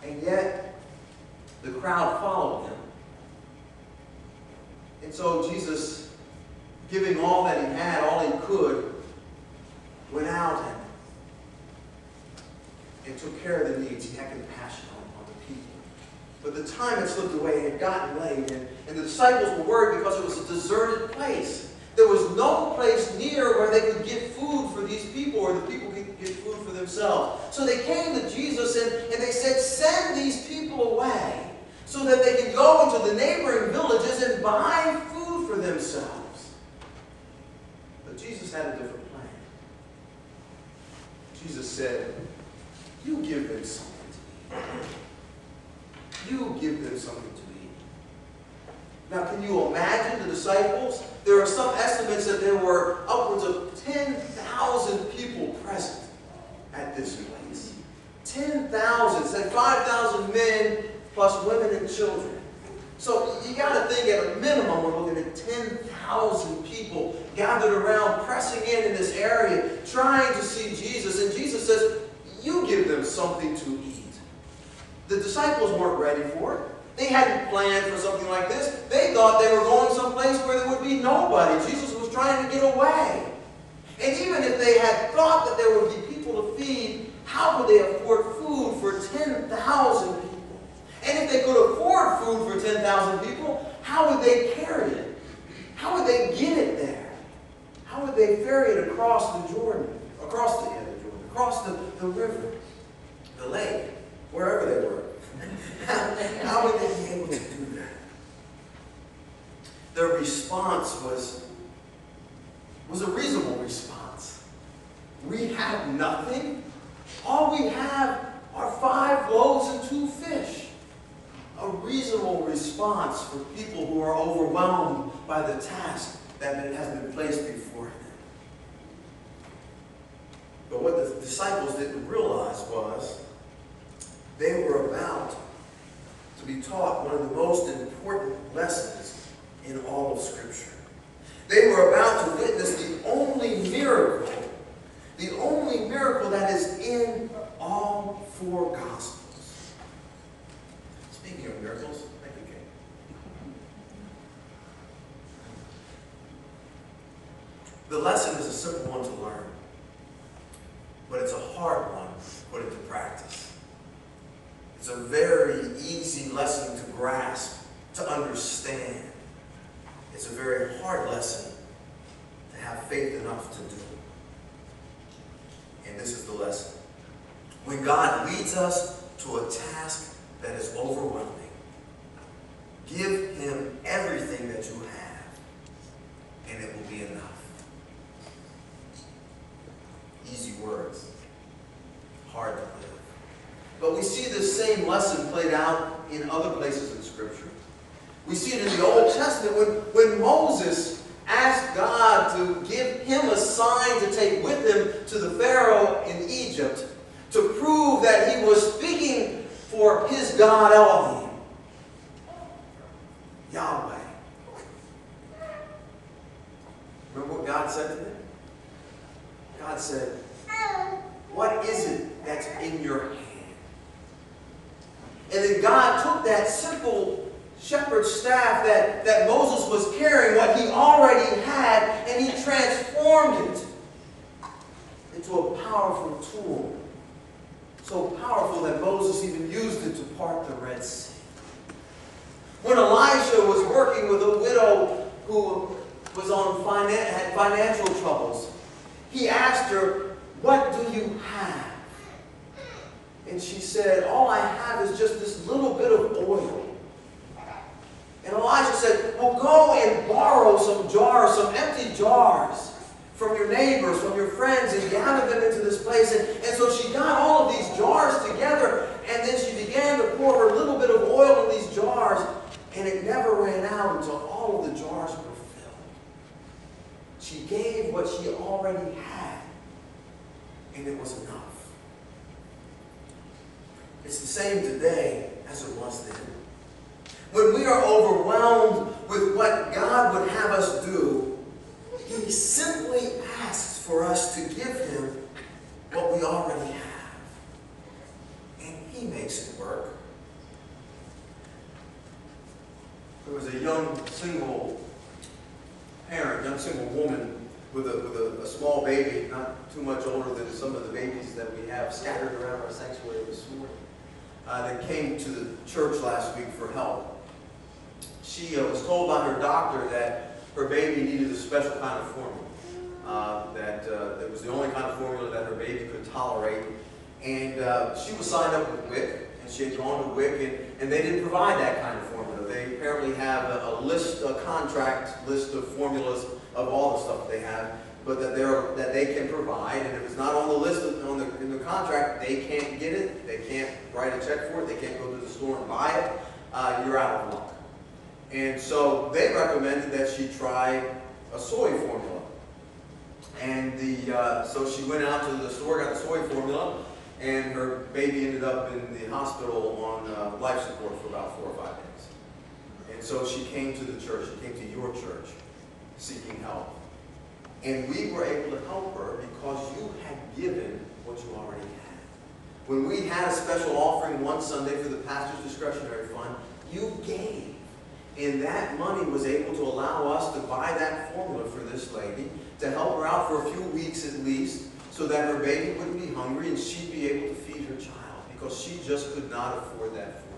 And yet, the crowd followed him. And so Jesus, giving all that he had, all he could, went out and took care of the needs. He had compassion on the people. But the time had slipped away. It had gotten late. And the disciples were worried because it was a deserted place. There was no place near where they could get food for these people, or the people could get food for themselves. So they came to Jesus and they said, send these people away so that they can go into the neighboring villages and buy food for themselves. But Jesus had a different plan. Jesus said, you give them something to eat. You give them something to eat. Now, can you imagine the disciples? There are some estimates that there were upwards of 10,000 people present at this place. 10,000, say 5,000 men plus women and children. So you got to think at a minimum we're looking at 10,000 people gathered around, pressing in this area, trying to see Jesus. And Jesus says, you give them something to eat. The disciples weren't ready for it. They hadn't planned for something like this. They thought they were going someplace where there would be nobody. Jesus was trying to get away. And even if they had thought that there would be people to feed, how could they afford food for 10,000 people? And if they could afford food for 10,000 people, how would they carry it? How would they get it there? How would they ferry it across the Jordan? Across the river, the lake, wherever they were. How would they be able to do that? Their response was a reasonable response. We have nothing. All we have are 5 loaves and 2 fish. A reasonable response for people who are overwhelmed by the task that has been placed before them. But what the disciples didn't realize was they were about to be taught one of the most important lessons in all of Scripture. They were about to witness the only miracle that is in all 4 Gospels. Speaking of miracles, thank you, Kate. The lesson is a simple one to learn, but it's a hard one to put into practice. It's a very easy lesson to grasp, to understand. It's a very hard lesson to have faith enough to do. And this is the lesson. When God leads us to a task that is overwhelming, give Him everything that you have, and it will be enough. Easy words, hard to live. But we see this same lesson played out in other places in Scripture. We see it in the Old Testament when Moses asked God to give him a sign to take with him to the Pharaoh in Egypt to prove that he was speaking for his God Elohim, Yahweh. Remember what God said to him? God said, what is it that's in your hand? And then God took that simple shepherd's staff that Moses was carrying, what he already had, and he transformed it into a powerful tool. So powerful that Moses even used it to part the Red Sea. When Elisha was working with a widow who was had financial troubles, he asked her, what do you have? And she said, all I have is just this little bit of oil. And Elisha said, well, go and borrow some jars, some empty jars from your neighbors, from your friends, and gather them into this place. And so she got all of these jars together, and then she began to pour her little bit of oil in these jars, and it never ran out until all of the jars were filled. She gave what she already had, and it was enough. It's the same today as it was then. When we are overwhelmed with what God would have us do, He simply asks for us to give Him what we already have. And He makes it work. There was a young single parent, young single woman with a small baby, not too much older than some of the babies that we have scattered around our sanctuary this morning, that came to the church last week for help. She was told by her doctor that her baby needed a special kind of formula, that was the only kind of formula that her baby could tolerate. And she was signed up with WIC, and she had gone to WIC, and they didn't provide that kind of formula. They apparently have a contract list of formulas of all the stuff they have, but that they can provide, and if it's not on the list in the contract, they can't get it, they can't write a check for it, they can't go to the store and buy it, you're out of luck. And so they recommended that she try a soy formula. And so she went out to the store, got the soy formula, and her baby ended up in the hospital on life support for about 4 or 5 days. And so she came to the church, she came to your church, seeking help. And we were able to help her because you had given what you already had. When we had a special offering one Sunday for the pastor's discretionary fund, you gave. And that money was able to allow us to buy that formula for this lady, to help her out for a few weeks at least, so that her baby wouldn't be hungry and she'd be able to feed her child, because she just could not afford that formula.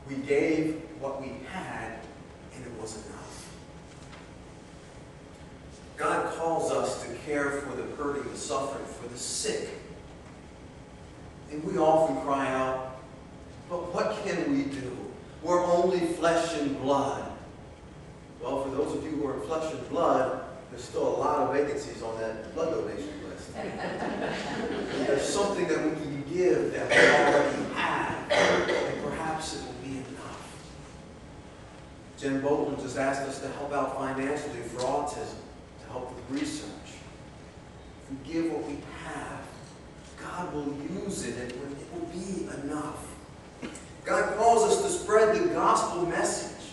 We gave what we had, and it was enough. God calls us to care for the hurting, the suffering, for the sick. And we often cry out, but what can we do? We're only flesh and blood. Well, for those of you who are flesh and blood, there's still a lot of vacancies on that blood donation list. There's something that we can give that we already have, and perhaps it will be enough. Jen Bolton just asked us to help out financially for autism, to help with research. If we give what we have, God will use it, and it will be enough. God calls us to spread the gospel message,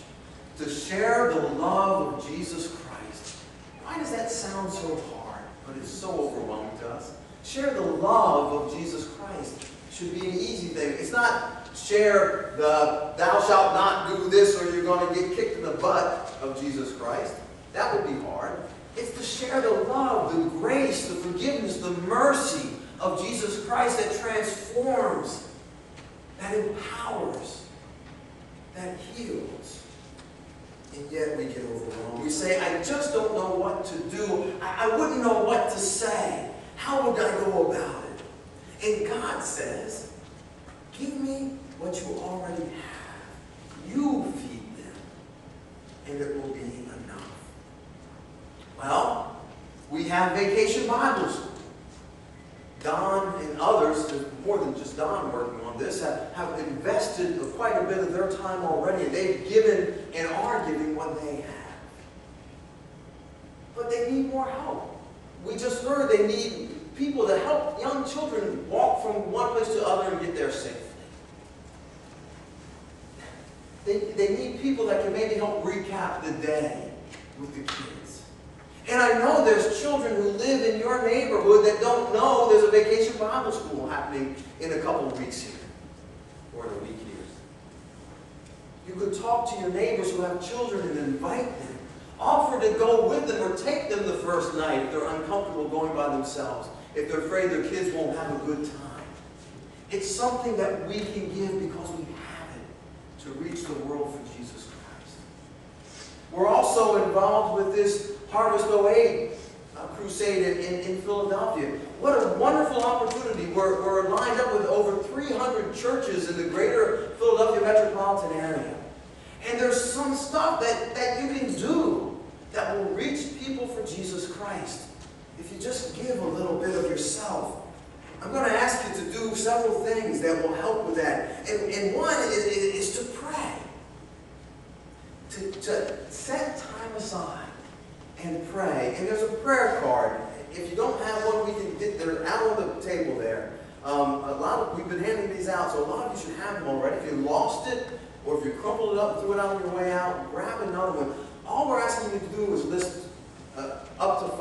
to share the love of Jesus Christ. Why does that sound so hard, but it's so overwhelming to us? Share the love of Jesus Christ. It should be an easy thing. It's not share the thou shalt not do this or you're going to get kicked in the butt of Jesus Christ. That would be hard. It's to share the love, the grace, the forgiveness, the mercy of Jesus Christ that transforms, that empowers, that heals. And yet we get overwhelmed. We say, I just don't know what to do. I wouldn't know what to say. How would I go about it? And God says, give me what you already have. You feed them, and it will be enough. Well, we have Vacation Bible School. Don and others, there's more than just Don working on this, have invested quite a bit of their time already, and they've given and are giving what they have. But they need more help. We just heard they need people to help young children walk from one place to the other and get there safely. They need people that can maybe help recap the day with the kids. And I know there's children who live in your neighborhood that don't know there's a Vacation Bible School happening in a couple of weeks here, or in a week here. You could talk to your neighbors who have children and invite them. Offer to go with them or take them the first night if they're uncomfortable going by themselves, if they're afraid their kids won't have a good time. It's something that we can give because we have it to reach the world for Jesus Christ. We're also involved with this Harvest 08 crusade in Philadelphia. What a wonderful opportunity. We're lined up with over 300 churches in the greater Philadelphia metropolitan area. And there's some stuff that you can do that will reach people for Jesus Christ if you just give a little bit of yourself. I'm going to ask you to do several things that will help with that. And one is to pray. To set time aside and pray. And there's a prayer card. If you don't have one, we can get they're out on the table there. We've been handing these out, so a lot of you should have them already. If you lost it, or if you crumpled it up and threw it out on your way out, grab another one. All we're asking you to do is list up to 5.